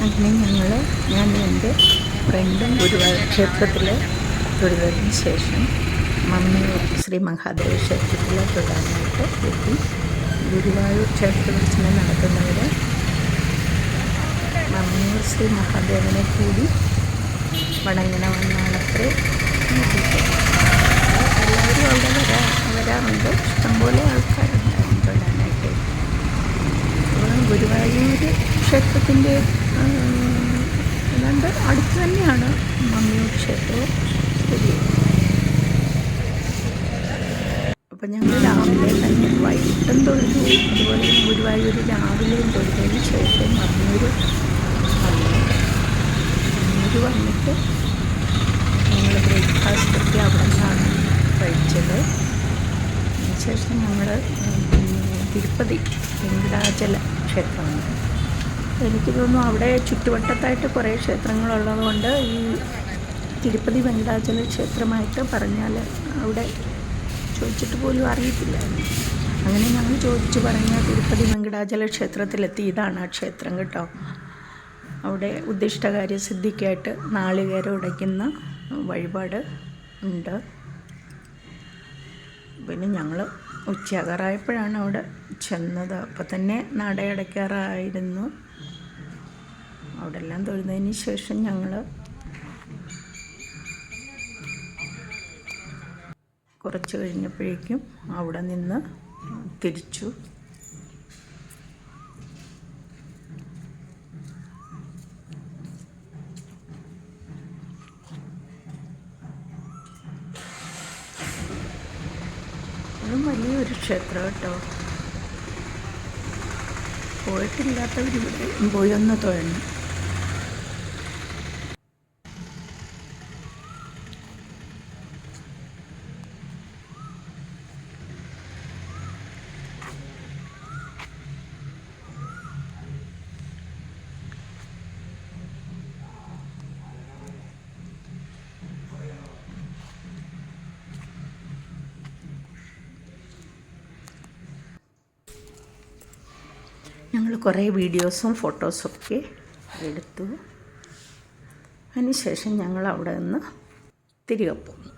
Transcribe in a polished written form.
അങ്ങനെ ഞാൻ എൻ്റെ ഫ്രണ്ടും ഗുരുവായൂർ ക്ഷേത്രത്തിൽ തൊഴുതതിന് ശേഷം മമ്മിയൂർ ശ്രീ മഹാദേവ ക്ഷേത്രത്തിൽ തൊഴാനായിട്ട് എത്തി. ഗുരുവായൂർ ക്ഷേത്ര ദർശനം നടത്തുന്നവർ മമ്മിയൂർ ശ്രീ മഹാദേവനെ കൂടി വണങ്ങണമെന്നാണത്രേ. എല്ലാവരും അവിടെ വരാറുണ്ട്. ഇഷ്ടംപോലെ ആൾക്കാരുണ്ടാകും തൊഴാനായിട്ട്. ഗുരുവായൂർ ക്ഷേത്രത്തിൻ്റെ ഏതാണ്ട് അടുത്ത് തന്നെയാണ് മമ്മിയൂർ ക്ഷേത്രവും സ്ഥിതി ചെയ്യുന്നത്. അപ്പം ഞങ്ങൾ രാവിലെ തന്നെ വൈകിട്ടും തൊഴുതു, അതുപോലെ ഗുരുവായൂർ രാവിലെയും തൊഴുതതിന് ശേഷം മമ്മിയൂർ വന്നിട്ട് ഞങ്ങൾ ബ്രേക്ക്ഫാസ്റ്റൊക്കെ അവിടെ നിന്നാണ് കഴിച്ചത്. അതിനുശേഷം ഞങ്ങൾ തിരുപ്പതി വെങ്കടാചല ക്ഷേത്രമുണ്ട്. എനിക്ക് തോന്നുന്നു അവിടെ ചുറ്റുവട്ടത്തായിട്ട് കുറേ ക്ഷേത്രങ്ങളുള്ളത് കൊണ്ട് ഈ തിരുപ്പതി വെങ്കടാചല ക്ഷേത്രമായിട്ട് പറഞ്ഞാൽ അവിടെ ചോദിച്ചിട്ട് പോലും അറിയത്തില്ല. അങ്ങനെ ഞങ്ങൾ ചോദിച്ചു പറഞ്ഞ തിരുപ്പതി വെങ്കടാചല ക്ഷേത്രത്തിലെത്തി. ഇതാണ് ആ ക്ഷേത്രം കേട്ടോ. അവിടെ ഉദ്ദിഷ്ടകാര്യ സിദ്ധിക്കായിട്ട് നാളികേരം ഉടയ്ക്കുന്ന വഴിപാട് ഉണ്ട്. പിന്നെ ഞങ്ങൾ ഉച്ചയാകാറായപ്പോഴാണ് അവിടെ ചെന്നത്. അപ്പം തന്നെ നട അടയ്ക്കാറായിരുന്നു. അവിടെ എല്ലാം തൊഴുന്നതിന് ശേഷം ഞങ്ങൾ കുറച്ച് കഴിഞ്ഞപ്പോഴേക്കും അവിടെ നിന്ന് തിരിച്ചു. അതും വലിയൊരു ക്ഷേത്രം കേട്ടോ. പോയിട്ടില്ലാത്തവരിവിടെ പോയി ഒന്ന് തൊഴണം. ഞങ്ങൾ കുറേ വീഡിയോസും ഫോട്ടോസൊക്കെ എടുത്തു. അതിനുശേഷം ഞങ്ങൾ അവിടെ നിന്ന് തിരികെ പോന്നു.